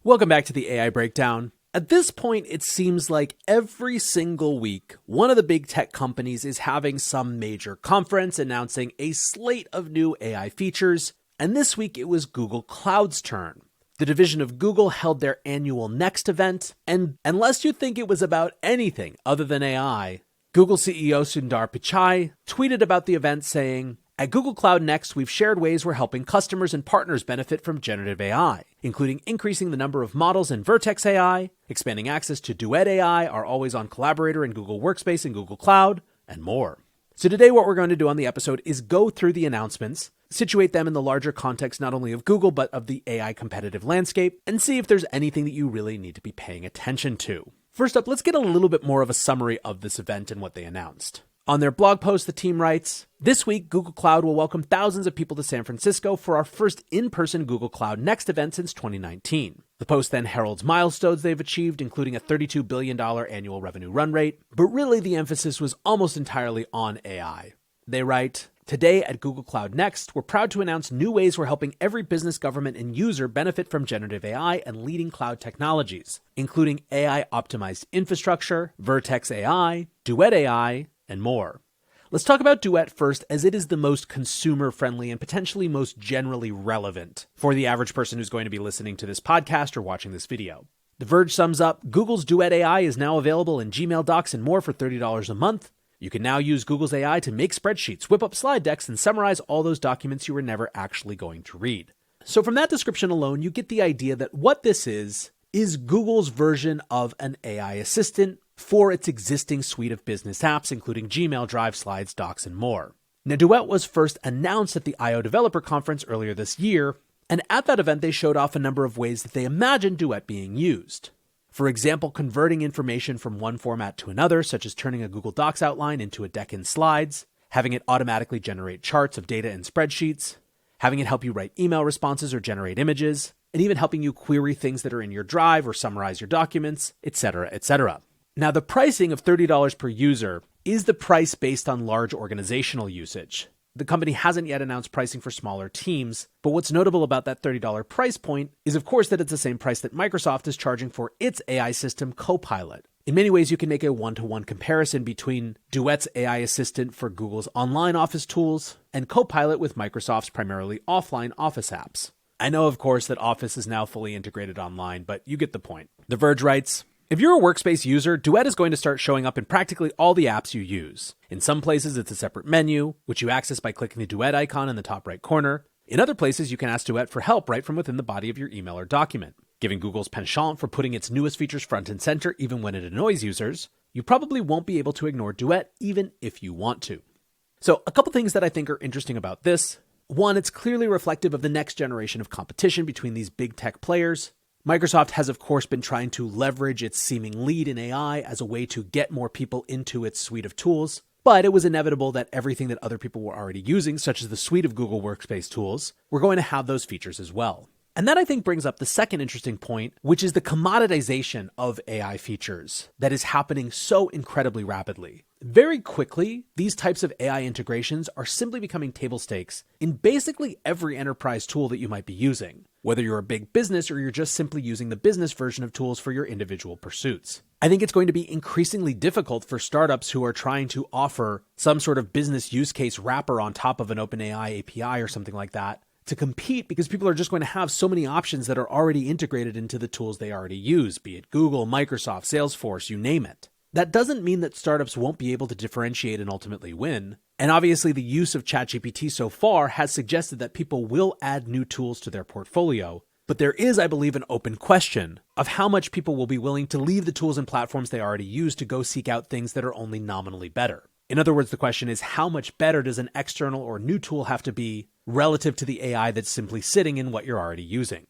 Welcome back to the AI Breakdown. At this point, it seems like every single week, one of the big tech companies is having some major conference announcing a slate of new AI features, and this week it was Google Cloud's turn. The division of Google held their annual Next event, and unless you think it was about anything other than AI, Google CEO Sundar Pichai tweeted about the event saying, "At Google Cloud Next, we've shared ways we're helping customers and partners benefit from generative AI, including increasing the number of models in Vertex AI, expanding access to Duet AI, our always-on collaborator in Google Workspace and Google Cloud, and more." So today what we're going to do on the episode is go through the announcements, situate them in the larger context not only of Google but of the AI competitive landscape, and see if there's anything that you really need to be paying attention to. First up, let's get a little bit more of a summary of this event and what they announced. On their blog post, the team writes, "This week, Google Cloud will welcome thousands of people to San Francisco for our first in-person Google Cloud Next event since 2019. The post then heralds milestones they've achieved, including a $32 billion annual revenue run rate, but really the emphasis was almost entirely on AI. They write, "Today at Google Cloud Next, we're proud to announce new ways we're helping every business, government, and user benefit from generative AI and leading cloud technologies, including AI-optimized infrastructure, Vertex AI, Duet AI, and more." Let's talk about Duet first, as it is the most consumer-friendly and potentially most generally relevant for the average person who's going to be listening to this podcast or watching this video. The Verge sums up, "Google's Duet AI is now available in Gmail Docs and more for $30 a month. You can now use Google's AI to make spreadsheets, whip up slide decks, and summarize all those documents you were never actually going to read." So from that description alone, you get the idea that what this is Google's version of an AI assistant for its existing suite of business apps, including Gmail, Drive, Slides, Docs, and more. Now, Duet was first announced at the I/O Developer Conference earlier this year, and at that event, they showed off a number of ways that they imagined Duet being used. For example, converting information from one format to another, such as turning a Google Docs outline into a deck in Slides, having it automatically generate charts of data in spreadsheets, having it help you write email responses or generate images, and even helping you query things that are in your Drive or summarize your documents, etc., etc. Now, the pricing of $30 per user is the price based on large organizational usage. The company hasn't yet announced pricing for smaller teams, but what's notable about that $30 price point is, of course, that it's the same price that Microsoft is charging for its AI system, Copilot. In many ways, you can make a one-to-one comparison between Duet's AI assistant for Google's online office tools and Copilot with Microsoft's primarily offline Office apps. I know, of course, that Office is now fully integrated online, but you get the point. The Verge writes, "If you're a workspace user, Duet is going to start showing up in practically all the apps you use. In some places, it's a separate menu, which you access by clicking the Duet icon in the top right corner. In other places, you can ask Duet for help right from within the body of your email or document. Given Google's penchant for putting its newest features front and center, even when it annoys users, you probably won't be able to ignore Duet, even if you want to." So a couple things that I think are interesting about this. One, it's clearly reflective of the next generation of competition between these big tech players. Microsoft has, of course, been trying to leverage its seeming lead in AI as a way to get more people into its suite of tools, but it was inevitable that everything that other people were already using, such as the suite of Google Workspace tools, were going to have those features as well. And that, I think, brings up the second interesting point, which is the commoditization of AI features that is happening so incredibly rapidly. Very quickly, these types of AI integrations are simply becoming table stakes in basically every enterprise tool that you might be using, whether you're a big business or you're just simply using the business version of tools for your individual pursuits. I think it's going to be increasingly difficult for startups who are trying to offer some sort of business use case wrapper on top of an OpenAI API or something like that to compete, because people are just going to have so many options that are already integrated into the tools they already use, be it Google, Microsoft, Salesforce, you name it. That doesn't mean that startups won't be able to differentiate and ultimately win. And obviously the use of ChatGPT so far has suggested that people will add new tools to their portfolio. But there is, I believe, an open question of how much people will be willing to leave the tools and platforms they already use to go seek out things that are only nominally better. In other words, the question is, how much better does an external or new tool have to be relative to the AI that's simply sitting in what you're already using?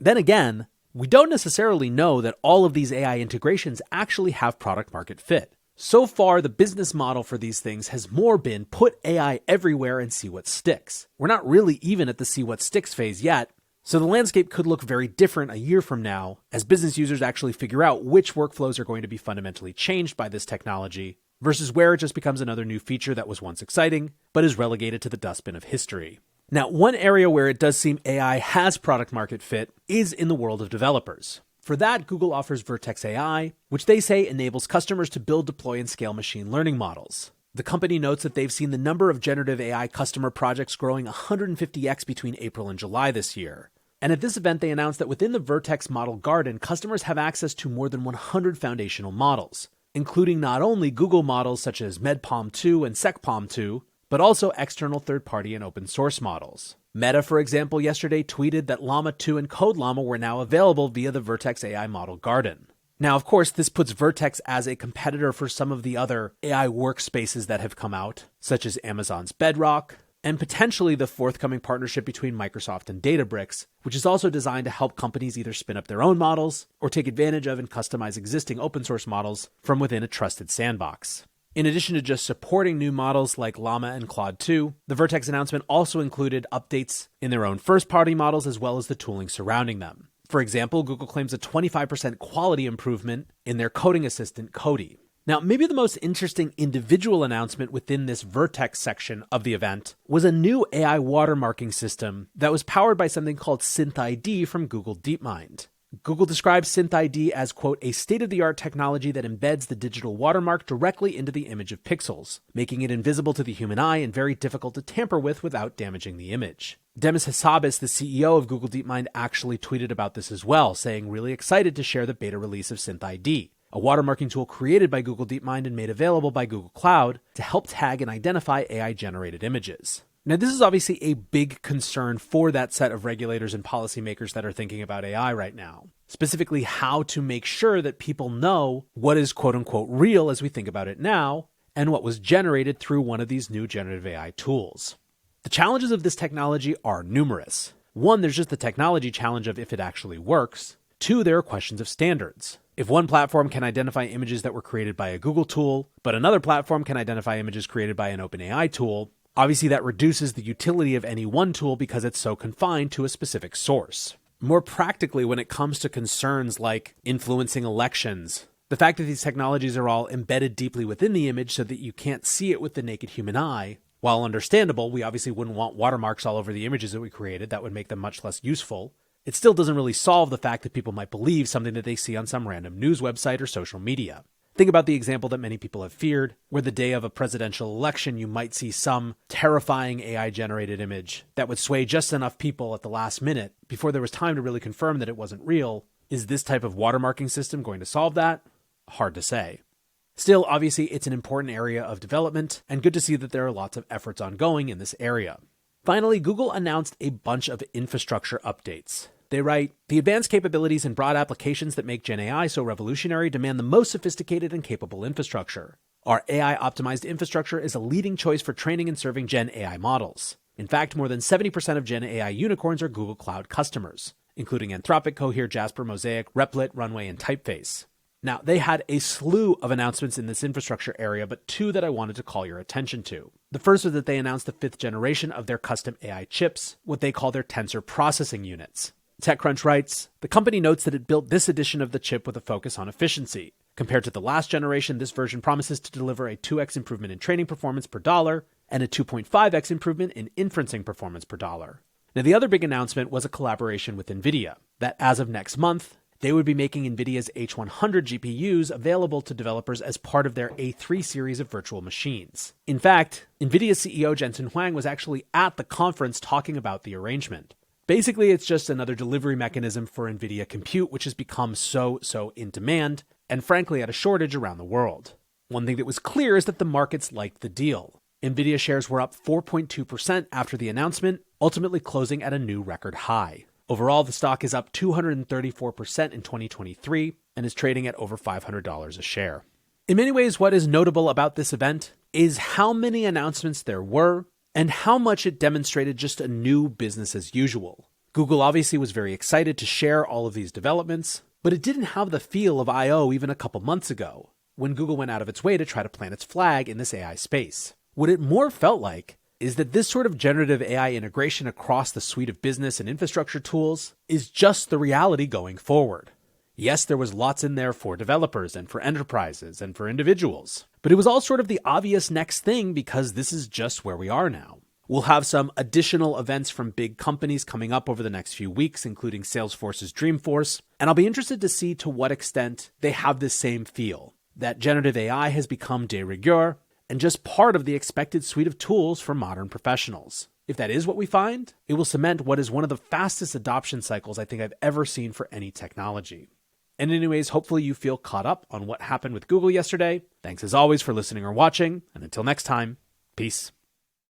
Then again, we don't necessarily know that all of these AI integrations actually have product market fit. So far, the business model for these things has more been put AI everywhere and see what sticks. We're not really even at the see what sticks phase yet, so the landscape could look very different a year from now as business users actually figure out which workflows are going to be fundamentally changed by this technology versus where it just becomes another new feature that was once exciting, but is relegated to the dustbin of history. Now, one area where it does seem AI has product market fit is in the world of developers. For that, Google offers Vertex AI, which they say enables customers to build, deploy, and scale machine learning models. The company notes that they've seen the number of generative AI customer projects growing 150x between April and July this year. And at this event, they announced that within the Vertex Model Garden, customers have access to more than 100 foundational models, including not only Google models such as MedPalm 2 and SecPalm 2, but also external third-party and open source models. Meta, for example, yesterday tweeted that Llama 2 and CodeLlama were now available via the Vertex AI Model Garden. Now, of course, this puts Vertex as a competitor for some of the other AI workspaces that have come out, such as Amazon's Bedrock, and potentially the forthcoming partnership between Microsoft and Databricks, which is also designed to help companies either spin up their own models or take advantage of and customize existing open source models from within a trusted sandbox. In addition to just supporting new models like Llama and Claude 2, the Vertex announcement also included updates in their own first-party models as well as the tooling surrounding them. For example, Google claims a 25% quality improvement in their coding assistant, Cody. Now, maybe the most interesting individual announcement within this Vertex section of the event was a new AI watermarking system that was powered by something called SynthID from Google DeepMind. Google describes SynthID as, quote, a state-of-the-art technology that embeds the digital watermark directly into the image of pixels, making it invisible to the human eye and very difficult to tamper with without damaging the image. Demis Hassabis, the CEO of Google DeepMind, actually tweeted about this as well, saying, really excited to share the beta release of SynthID, a watermarking tool created by Google DeepMind and made available by Google Cloud to help tag and identify AI-generated images. Now, this is obviously a big concern for that set of regulators and policymakers that are thinking about AI right now, specifically how to make sure that people know what is quote-unquote real as we think about it now, and what was generated through one of these new generative AI tools. The challenges of this technology are numerous. One, there's just the technology challenge of if it actually works. Two, there are questions of standards. If one platform can identify images that were created by a Google tool, but another platform can identify images created by an OpenAI tool, obviously that reduces the utility of any one tool because it's so confined to a specific source. More practically, when it comes to concerns like influencing elections, the fact that these technologies are all embedded deeply within the image so that you can't see it with the naked human eye, while understandable, we obviously wouldn't want watermarks all over the images that we created. That would make them much less useful. It still doesn't really solve the fact that people might believe something that they see on some random news website or social media. Think about the example that many people have feared, where the day of a presidential election, you might see some terrifying AI-generated image that would sway just enough people at the last minute before there was time to really confirm that it wasn't real. Is this type of watermarking system going to solve that? Hard to say. Still, obviously, it's an important area of development, and good to see that there are lots of efforts ongoing in this area. Finally, Google announced a bunch of infrastructure updates. They write, the advanced capabilities and broad applications that make Gen AI so revolutionary demand the most sophisticated and capable infrastructure. Our AI-optimized infrastructure is a leading choice for training and serving Gen AI models. In fact, more than 70% of Gen AI unicorns are Google Cloud customers, including Anthropic, Cohere, Jasper, Mosaic, Replit, Runway, and Typeface. Now, they had a slew of announcements in this infrastructure area, but two that I wanted to call your attention to. The first was that they announced the 5th generation of their custom AI chips, what they call their tensor processing units. TechCrunch writes, the company notes that it built this edition of the chip with a focus on efficiency. Compared to the last generation, this version promises to deliver a 2x improvement in training performance per dollar and a 2.5x improvement in inferencing performance per dollar. Now, the other big announcement was a collaboration with Nvidia, that as of next month, they would be making Nvidia's H100 GPUs available to developers as part of their A3 series of virtual machines. In fact, Nvidia's CEO Jensen Huang was actually at the conference talking about the arrangement. Basically, it's just another delivery mechanism for NVIDIA compute, which has become so in demand, and frankly at a shortage around the world. One thing that was clear is that the markets liked the deal. NVIDIA shares were up 4.2% after the announcement, ultimately closing at a new record high. Overall, the stock is up 234% in 2023 and is trading at over $500 a share. In many ways, what is notable about this event is how many announcements there were and how much it demonstrated just a new business as usual. Google obviously was very excited to share all of these developments, but it didn't have the feel of I.O. even a couple months ago, when Google went out of its way to try to plant its flag in this AI space. What it more felt like is that this sort of generative AI integration across the suite of business and infrastructure tools is just the reality going forward. Yes, there was lots in there for developers and for enterprises and for individuals, but it was all sort of the obvious next thing because this is just where we are now. We'll have some additional events from big companies coming up over the next few weeks, including Salesforce's Dreamforce, and I'll be interested to see to what extent they have this same feel, that generative AI has become de rigueur and just part of the expected suite of tools for modern professionals. If that is what we find, it will cement what is one of the fastest adoption cycles I think I've ever seen for any technology. And anyways, hopefully you feel caught up on what happened with Google yesterday. Thanks as always for listening or watching, and until next time, peace.